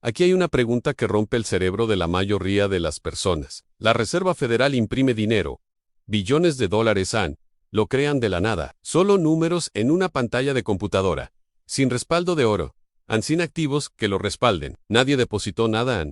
Aquí hay una pregunta que rompe el cerebro de la mayoría de las personas. La Reserva Federal imprime dinero. Billones de dólares lo crean de la nada. Solo números en una pantalla de computadora. Sin respaldo de oro. Sin activos que lo respalden. Nadie depositó nada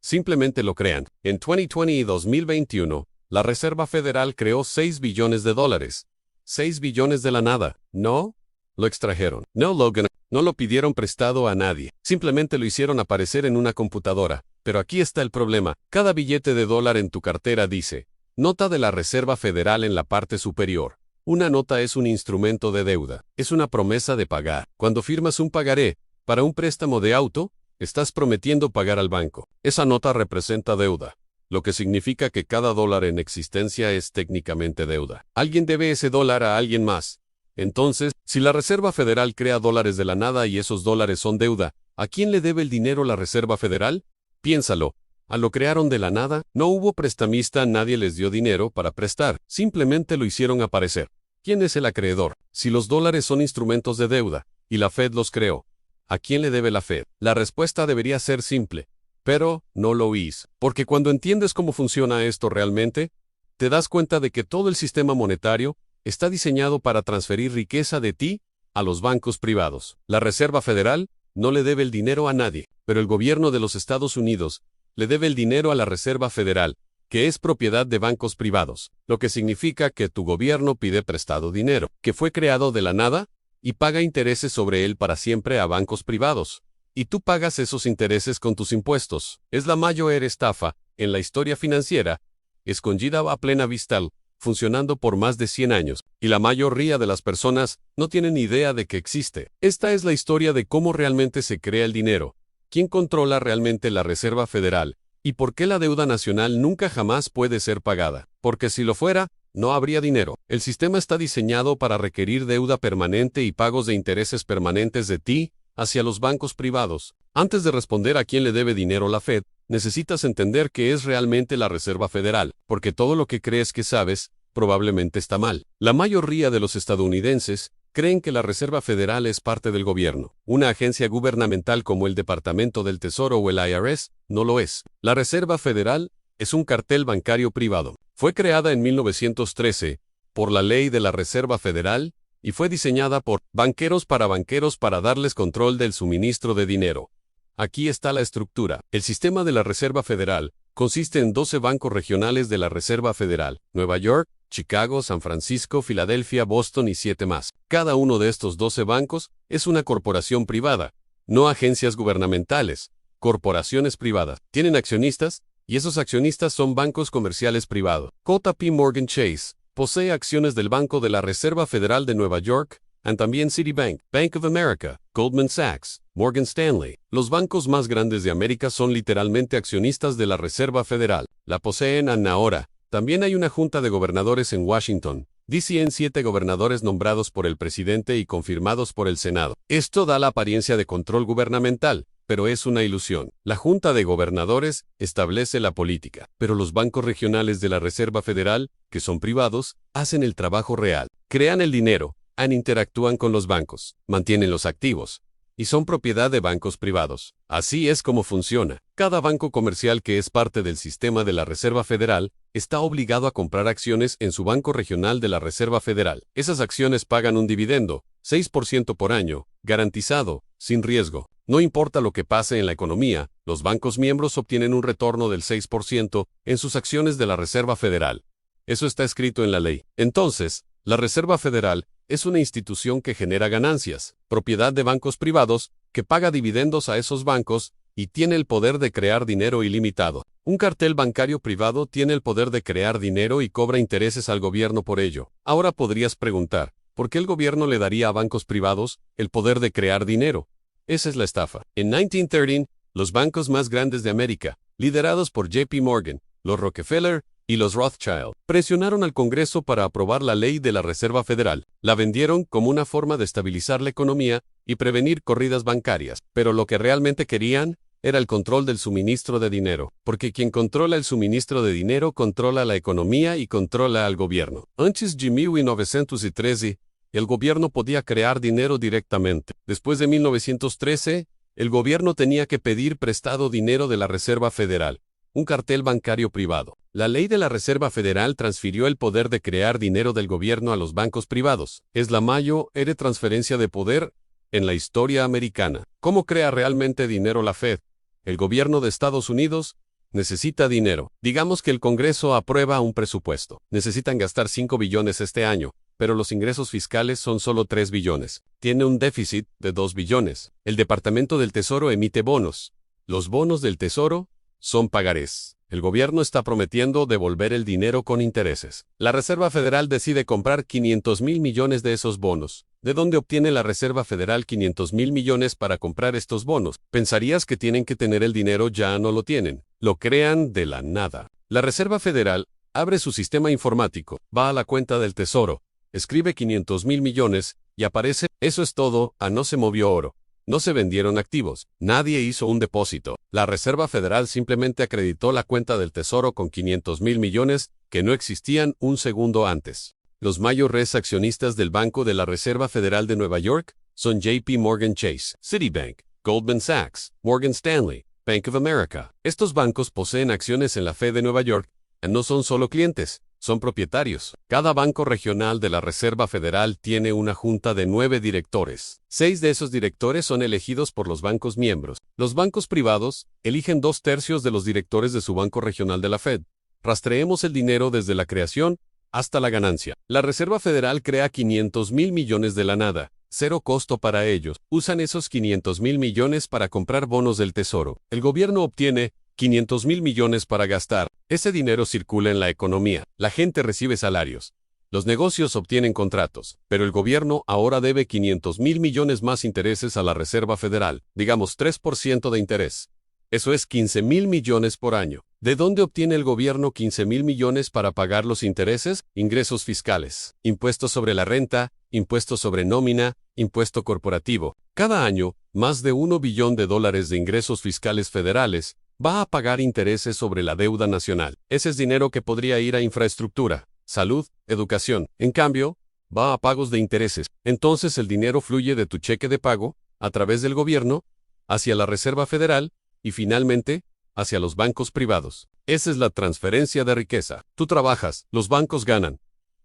Simplemente lo crean. En 2020 y 2021, la Reserva Federal creó 6 billones de dólares. 6 billones de la nada. ¿No? Lo extrajeron. No lo pidieron prestado a nadie. Simplemente lo hicieron aparecer en una computadora. Pero aquí está el problema. Cada billete de dólar en tu cartera dice, nota de la Reserva Federal en la parte superior. Una nota es un instrumento de deuda. Es una promesa de pagar. Cuando firmas un pagaré para un préstamo de auto, estás prometiendo pagar al banco. Esa nota representa deuda, lo que significa que cada dólar en existencia es técnicamente deuda. Alguien debe ese dólar a alguien más. Entonces, si la Reserva Federal crea dólares de la nada y esos dólares son deuda, ¿a quién le debe el dinero la Reserva Federal? Piénsalo. ¿Lo crearon de la nada? No hubo prestamista, nadie les dio dinero para prestar. Simplemente lo hicieron aparecer. ¿Quién es el acreedor? Si los dólares son instrumentos de deuda, y la Fed los creó, ¿a quién le debe la Fed? La respuesta debería ser simple, pero no lo es. Porque cuando entiendes cómo funciona esto realmente, te das cuenta de que todo el sistema monetario está diseñado para transferir riqueza de ti a los bancos privados. La Reserva Federal no le debe el dinero a nadie, pero el gobierno de los Estados Unidos le debe el dinero a la Reserva Federal, que es propiedad de bancos privados, lo que significa que tu gobierno pide prestado dinero, que fue creado de la nada, y paga intereses sobre él para siempre a bancos privados. Y tú pagas esos intereses con tus impuestos. Es la mayor estafa en la historia financiera, escondida a plena vista, funcionando por más de 100 años, y la mayoría de las personas no tienen idea de que existe. Esta es la historia de cómo realmente se crea el dinero, quién controla realmente la Reserva Federal, y por qué la deuda nacional nunca jamás puede ser pagada. Porque si lo fuera, no habría dinero. El sistema está diseñado para requerir deuda permanente y pagos de intereses permanentes de ti hacia los bancos privados. Antes de responder a quién le debe dinero la Fed, necesitas entender qué es realmente la Reserva Federal, porque todo lo que crees que sabes probablemente está mal. La mayoría de los estadounidenses creen que la Reserva Federal es parte del gobierno. Una agencia gubernamental como el Departamento del Tesoro o el IRS no lo es. La Reserva Federal es un cartel bancario privado. Fue creada en 1913 por la Ley de la Reserva Federal y fue diseñada por banqueros para darles control del suministro de dinero. Aquí está la estructura. El sistema de la Reserva Federal consiste en 12 bancos regionales de la Reserva Federal: Nueva York, Chicago, San Francisco, Filadelfia, Boston y 7 más. Cada uno de estos 12 bancos es una corporación privada, no agencias gubernamentales, corporaciones privadas. Tienen accionistas, y esos accionistas son bancos comerciales privados. JP Morgan Chase posee acciones del Banco de la Reserva Federal de Nueva York, y también Citibank, Bank of America, Goldman Sachs, Morgan Stanley. Los bancos más grandes de América son literalmente accionistas de la Reserva Federal. La poseen ahora. También hay una junta de gobernadores en Washington, D.C. en 7 gobernadores nombrados por el presidente y confirmados por el Senado. Esto da la apariencia de control gubernamental, pero es una ilusión. La Junta de Gobernadores establece la política, pero los bancos regionales de la Reserva Federal, que son privados, hacen el trabajo real. Crean el dinero, interactúan con los bancos, mantienen los activos, y son propiedad de bancos privados. Así es como funciona. Cada banco comercial que es parte del sistema de la Reserva Federal está obligado a comprar acciones en su banco regional de la Reserva Federal. Esas acciones pagan un dividendo, 6% por año, garantizado, sin riesgo. No importa lo que pase en la economía, los bancos miembros obtienen un retorno del 6% en sus acciones de la Reserva Federal. Eso está escrito en la ley. Entonces, la Reserva Federal es una institución que genera ganancias, propiedad de bancos privados, que paga dividendos a esos bancos y tiene el poder de crear dinero ilimitado. Un cartel bancario privado tiene el poder de crear dinero y cobra intereses al gobierno por ello. Ahora podrías preguntar, ¿por qué el gobierno le daría a bancos privados el poder de crear dinero? Esa es la estafa. En 1913, los bancos más grandes de América, liderados por JP Morgan, los Rockefeller y los Rothschild, presionaron al Congreso para aprobar la ley de la Reserva Federal. La vendieron como una forma de estabilizar la economía y prevenir corridas bancarias, pero lo que realmente querían era el control del suministro de dinero, porque quien controla el suministro de dinero controla la economía y controla al gobierno. Antes de 1913, el gobierno podía crear dinero directamente. Después de 1913, El gobierno tenía que pedir prestado dinero de la Reserva Federal, un cartel bancario privado. La ley de la Reserva Federal transfirió el poder de crear dinero del gobierno a los bancos privados. Es la mayor transferencia de poder en la historia americana. ¿Cómo crea realmente dinero la Fed? El gobierno de Estados Unidos necesita dinero. Digamos que el Congreso aprueba un presupuesto. Necesitan gastar 5 billones este año, pero los ingresos fiscales son solo 3 billones. Tiene un déficit de 2 billones. El Departamento del Tesoro emite bonos. Los bonos del Tesoro son pagarés. El gobierno está prometiendo devolver el dinero con intereses. La Reserva Federal decide comprar 500,000 millones de esos bonos. ¿De dónde obtiene la Reserva Federal 500,000 millones para comprar estos bonos? Pensarías que tienen que tener el dinero, ya no lo tienen. Lo crean de la nada. La Reserva Federal abre su sistema informático, va a la cuenta del Tesoro, escribe 500,000 millones y aparece, eso es todo, no se movió oro. No se vendieron activos, nadie hizo un depósito. La Reserva Federal simplemente acreditó la cuenta del Tesoro con 500,000 millones que no existían un segundo antes. Los mayores accionistas del Banco de la Reserva Federal de Nueva York son JP Morgan Chase, Citibank, Goldman Sachs, Morgan Stanley, Bank of America. Estos bancos poseen acciones en la Fed de Nueva York, no son solo clientes, son propietarios. Cada banco regional de la Reserva Federal tiene una junta de 9 directores. 6 de esos directores son elegidos por los bancos miembros. Los bancos privados eligen 2/3 de los directores de su banco regional de la Fed. Rastreemos el dinero desde la creación hasta la ganancia. La Reserva Federal crea 500,000 millones de la nada. Cero costo para ellos. Usan esos 500,000 millones para comprar bonos del Tesoro. El gobierno obtiene 500,000 millones para gastar. Ese dinero circula en la economía. La gente recibe salarios. Los negocios obtienen contratos. Pero el gobierno ahora debe 500,000 millones más intereses a la Reserva Federal. Digamos 3% de interés. Eso es 15,000 millones por año. ¿De dónde obtiene el gobierno 15,000 millones para pagar los intereses? Ingresos fiscales. Impuestos sobre la renta, impuestos sobre nómina, impuesto corporativo. Cada año, más de $1 billón de ingresos fiscales federales va a pagar intereses sobre la deuda nacional. Ese es dinero que podría ir a infraestructura, salud, educación. En cambio, va a pagos de intereses. Entonces el dinero fluye de tu cheque de pago, a través del gobierno, hacia la Reserva Federal, y finalmente, hacia los bancos privados. Esa es la transferencia de riqueza. Tú trabajas, los bancos ganan.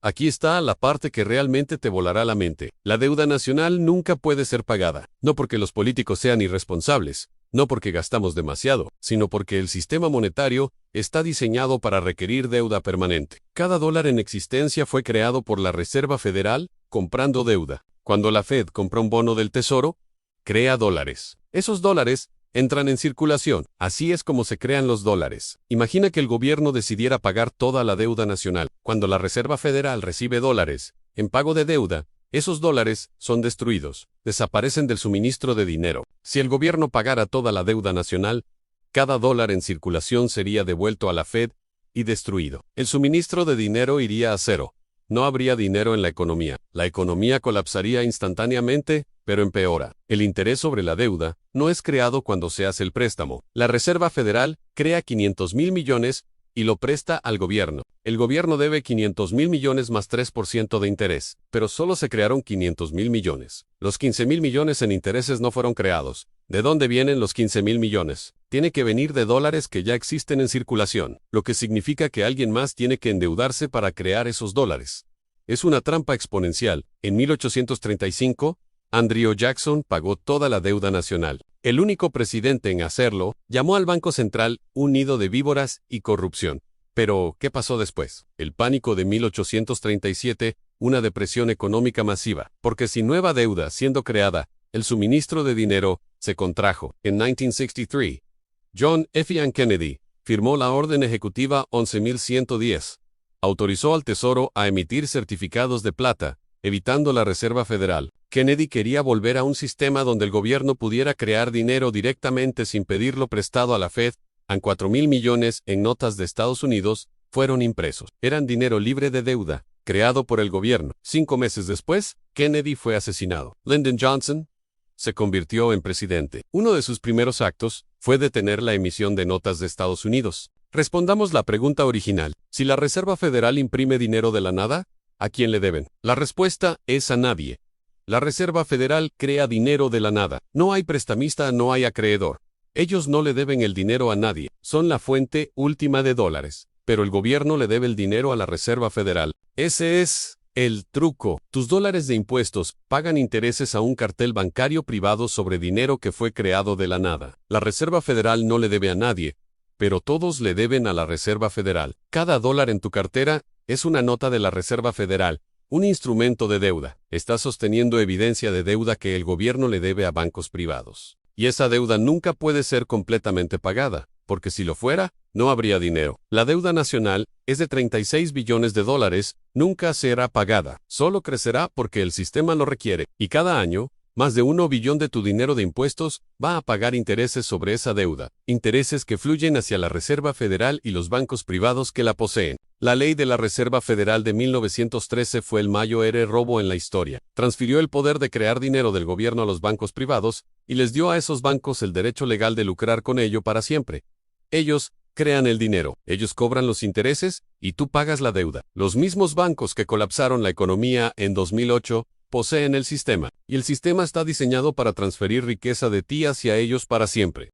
Aquí está la parte que realmente te volará la mente. La deuda nacional nunca puede ser pagada. No porque los políticos sean irresponsables, no porque gastamos demasiado, sino porque el sistema monetario está diseñado para requerir deuda permanente. Cada dólar en existencia fue creado por la Reserva Federal comprando deuda. Cuando la Fed compra un bono del Tesoro, crea dólares. Esos dólares entran en circulación. Así es como se crean los dólares. Imagina que el gobierno decidiera pagar toda la deuda nacional. Cuando la Reserva Federal recibe dólares en pago de deuda, esos dólares son destruidos, desaparecen del suministro de dinero. Si el gobierno pagara toda la deuda nacional, cada dólar en circulación sería devuelto a la Fed y destruido. El suministro de dinero iría a cero. No habría dinero en la economía. La economía colapsaría instantáneamente, pero empeora. El interés sobre la deuda no es creado cuando se hace el préstamo. La Reserva Federal crea 500,000 millones y lo presta al gobierno. El gobierno debe 500,000 millones más 3% de interés, pero solo se crearon 500,000 millones. Los 15,000 millones en intereses no fueron creados. ¿De dónde vienen los 15,000 millones? Tiene que venir de dólares que ya existen en circulación, lo que significa que alguien más tiene que endeudarse para crear esos dólares. Es una trampa exponencial. En 1835, Andrew Jackson pagó toda la deuda nacional. El único presidente en hacerlo, llamó al Banco Central un nido de víboras y corrupción. Pero, ¿qué pasó después? El pánico de 1837, una depresión económica masiva, porque sin nueva deuda siendo creada, el suministro de dinero se contrajo. En 1963, John F. Kennedy firmó la Orden Ejecutiva 11.110. Autorizó al Tesoro a emitir certificados de plata, evitando la Reserva Federal. Kennedy quería volver a un sistema donde el gobierno pudiera crear dinero directamente sin pedirlo prestado a la Fed. 4,000 millones en notas de Estados Unidos fueron impresos. Eran dinero libre de deuda, creado por el gobierno. 5 meses después, Kennedy fue asesinado. Lyndon Johnson se convirtió en presidente. Uno de sus primeros actos fue detener la emisión de notas de Estados Unidos. Respondamos la pregunta original. Si la Reserva Federal imprime dinero de la nada, ¿a quién le deben? La respuesta es a nadie. La Reserva Federal crea dinero de la nada. No hay prestamista, no hay acreedor. Ellos no le deben el dinero a nadie. Son la fuente última de dólares. Pero el gobierno le debe el dinero a la Reserva Federal. Ese es el truco. Tus dólares de impuestos pagan intereses a un cartel bancario privado sobre dinero que fue creado de la nada. La Reserva Federal no le debe a nadie, pero todos le deben a la Reserva Federal. Cada dólar en tu cartera es una nota de la Reserva Federal, un instrumento de deuda. Está sosteniendo evidencia de deuda que el gobierno le debe a bancos privados. Y esa deuda nunca puede ser completamente pagada, porque si lo fuera, no habría dinero. La deuda nacional es de 36 billones de dólares, nunca será pagada, solo crecerá porque el sistema lo requiere. Y cada año, más de 1 billón de tu dinero de impuestos va a pagar intereses sobre esa deuda, intereses que fluyen hacia la Reserva Federal y los bancos privados que la poseen. La ley de la Reserva Federal de 1913 fue el mayor robo en la historia. Transfirió el poder de crear dinero del gobierno a los bancos privados y les dio a esos bancos el derecho legal de lucrar con ello para siempre. Ellos crean el dinero, ellos cobran los intereses y tú pagas la deuda. Los mismos bancos que colapsaron la economía en 2008 poseen el sistema, y el sistema está diseñado para transferir riqueza de ti hacia ellos para siempre.